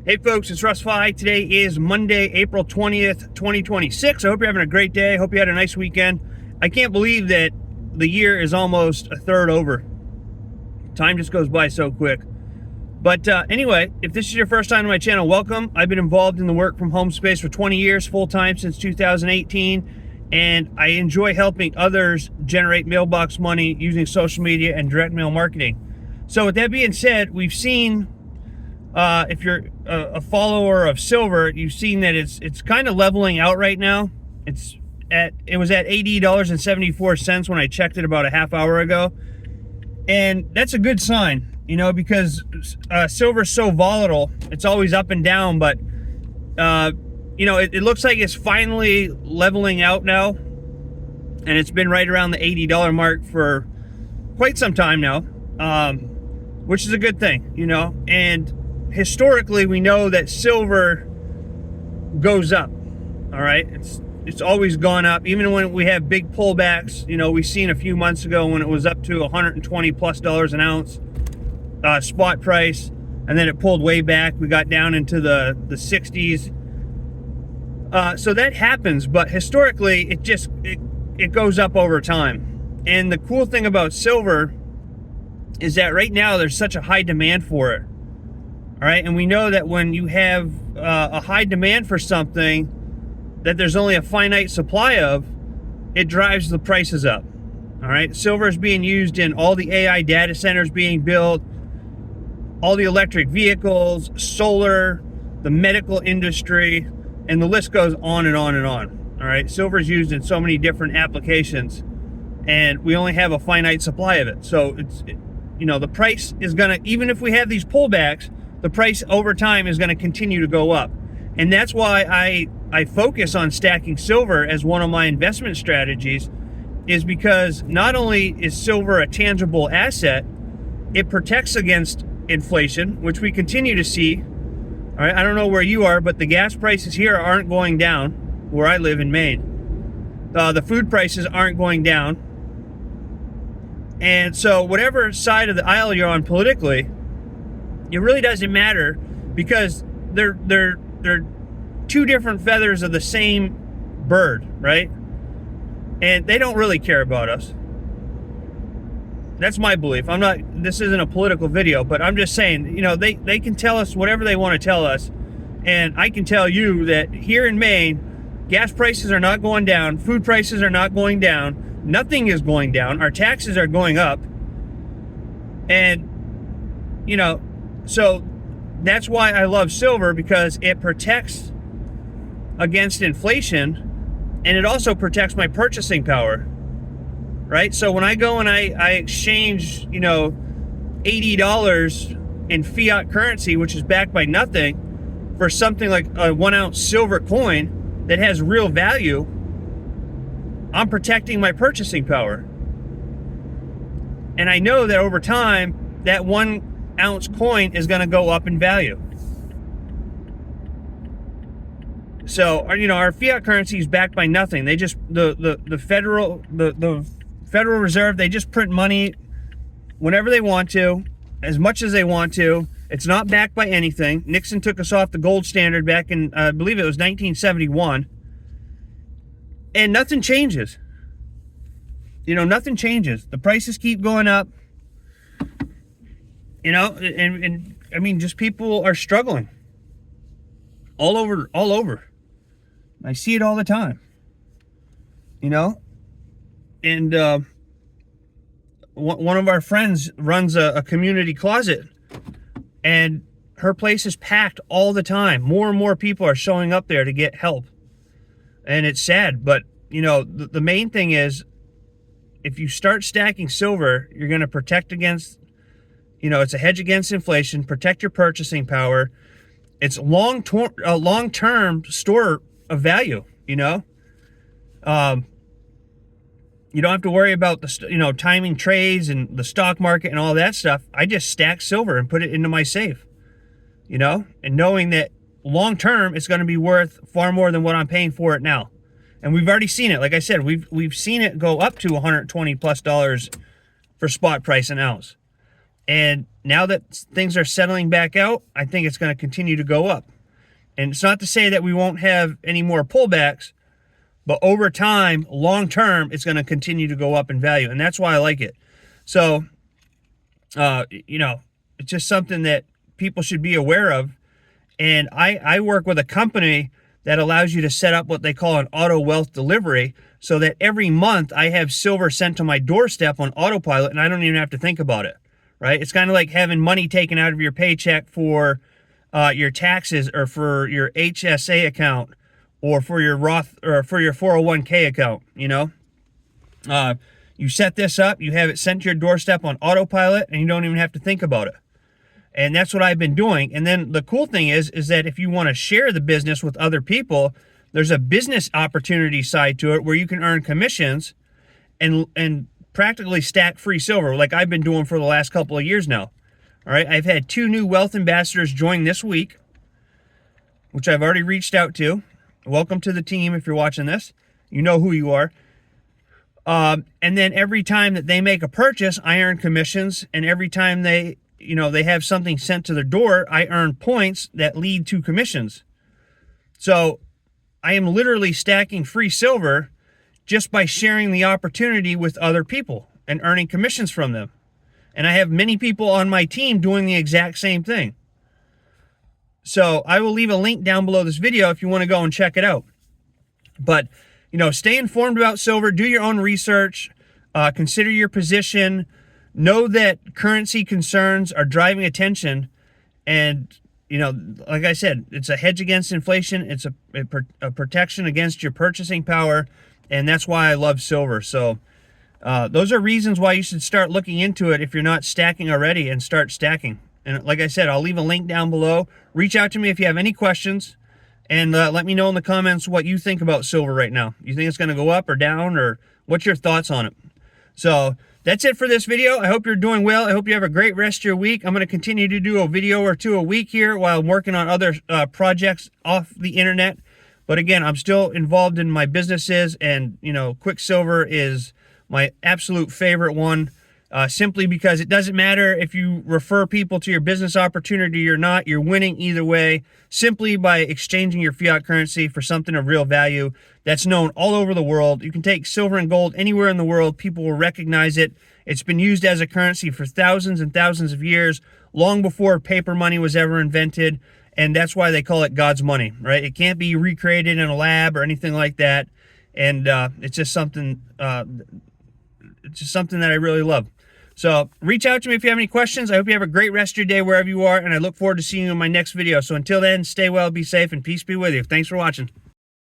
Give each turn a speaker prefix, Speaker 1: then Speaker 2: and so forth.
Speaker 1: Hey folks, it's Russ. Today is Monday, April 20th, 2026. I hope you're having a great day. Hope you had a nice weekend. I can't believe that the year is almost a third over. Time just goes by so quick. But anyway, if this is your first time to my channel, welcome. I've been involved in the work from home space for 20 years, full-time since 2018. And I enjoy helping others generate mailbox money using social media and direct mail marketing. So with that being said, we've seen, if you're a follower of silver, you've seen that it's kind of leveling out right now. It was at $80.74 when I checked it about a half hour ago, and that's a good sign, you know, because silver's so volatile. It's always up and down, but you know, it looks like it's finally leveling out now, and it's been right around the $80 mark for quite some time now, which is a good thing, you know. And historically, we know that silver goes up. All right, it's always gone up, even when we have big pullbacks. You know, we've seen a few months ago when it was up to $120+ an ounce spot price, and then it pulled way back. We got down into the 60s. So that happens, but historically, it goes up over time. And the cool thing about silver is that right now there's such a high demand for it. All right, and we know that when you have a high demand for something that there's only a finite supply of, it drives the prices up. All right, silver is being used in all the AI data centers being built, all the electric vehicles, solar, the medical industry, and the list goes on and on and on. All right, silver is used in so many different applications, and we only have a finite supply of it. So you know, the price is gonna, even if we have these pullbacks, the price over time is going to continue to go up. And that's why I focus on stacking silver as one of my investment strategies, is because not only is silver a tangible asset, it protects against inflation, which we continue to see. All right, I don't know where you are, but the gas prices here aren't going down where I live in Maine. The food prices aren't going down. And so whatever side of the aisle you're on politically, it really doesn't matter, because they're two different feathers of the same bird, right? And they don't really care about us. That's my belief. This isn't a political video, but I'm just saying, you know, they can tell us whatever they want to tell us. And I can tell you that here in Maine, gas prices are not going down, food prices are not going down, nothing is going down, our taxes are going up. And, you know, so that's why I love silver, because it protects against inflation, and it also protects my purchasing power, right? So when I go and I exchange, you know, $80 in fiat currency, which is backed by nothing, for something like a 1 ounce silver coin that has real value, I'm protecting my purchasing power. And I know that over time, that 1 ounce coin is going to go up in value. So, you know, our fiat currency is backed by nothing. They just, the Federal Reserve, they just print money whenever they want to, as much as they want to. It's not backed by anything. Nixon took us off the gold standard back in, I believe it was 1971. And nothing changes. You know, nothing changes. The prices keep going up. You know, and I mean, just people are struggling all over. I see it all the time, you know. And one of our friends runs a community closet, and her place is packed all the time. More and more people are showing up there to get help, and it's sad. But you know, the main thing is, if you start stacking silver, you're going to protect against, you know, it's a hedge against inflation, protect your purchasing power. It's a long-term store of value, you know. You don't have to worry about the, you know, timing trades and the stock market and all that stuff. I just stack silver and put it into my safe, you know, and knowing that long-term it's going to be worth far more than what I'm paying for it now. And we've already seen it. Like I said, we've seen it go up to $120+ for spot price an ounce. And now that things are settling back out, I think it's going to continue to go up. And it's not to say that we won't have any more pullbacks, but over time, long term, it's going to continue to go up in value. And that's why I like it. So, it's just something that people should be aware of. And I work with a company that allows you to set up what they call an auto wealth delivery, so that every month I have silver sent to my doorstep on autopilot and I don't even have to think about it, right? It's kind of like having money taken out of your paycheck for your taxes, or for your HSA account, or for your Roth, or for your 401k account. You set this up, you have it sent to your doorstep on autopilot, and you don't even have to think about it. And that's what I've been doing. And then the cool thing is that if you want to share the business with other people, there's a business opportunity side to it where you can earn commissions and practically stack free silver, like I've been doing for the last couple of years now. All right, I've had 2 new wealth ambassadors join this week, which I've already reached out to. Welcome to the team if you're watching this. You know who you are. And then every time that they make a purchase, I earn commissions. And every time they have something sent to their door, I earn points that lead to commissions. So I am literally stacking free silver just by sharing the opportunity with other people and earning commissions from them. And I have many people on my team doing the exact same thing. So I will leave a link down below this video if you want to go and check it out. But, stay informed about silver, do your own research, consider your position, know that currency concerns are driving attention. And, like I said, it's a hedge against inflation. It's a protection against your purchasing power. And that's why I love silver. So those are reasons why you should start looking into it if you're not stacking already, and start stacking. And like I said, I'll leave a link down below. Reach out to me if you have any questions, and let me know in the comments what you think about silver right now. You think it's going to go up or down, or what's your thoughts on it? So that's it for this video. I hope you're doing well. I hope you have a great rest of your week. I'm going to continue to do a video or 2 a week here while I'm working on other projects off the internet. But again, I'm still involved in my businesses, and Quicksilver is my absolute favorite one, simply because it doesn't matter if you refer people to your business opportunity or not. You're winning either way, simply by exchanging your fiat currency for something of real value that's known all over the world. You can take silver and gold anywhere in the world. People will recognize it. It's been used as a currency for thousands and thousands of years, long before paper money was ever invented. And that's why they call it God's money, right? It can't be recreated in a lab or anything like that. And it's just something that I really love. So reach out to me if you have any questions. I hope you have a great rest of your day wherever you are, and I look forward to seeing you in my next video. So until then, stay well, be safe, and peace be with you. Thanks for watching.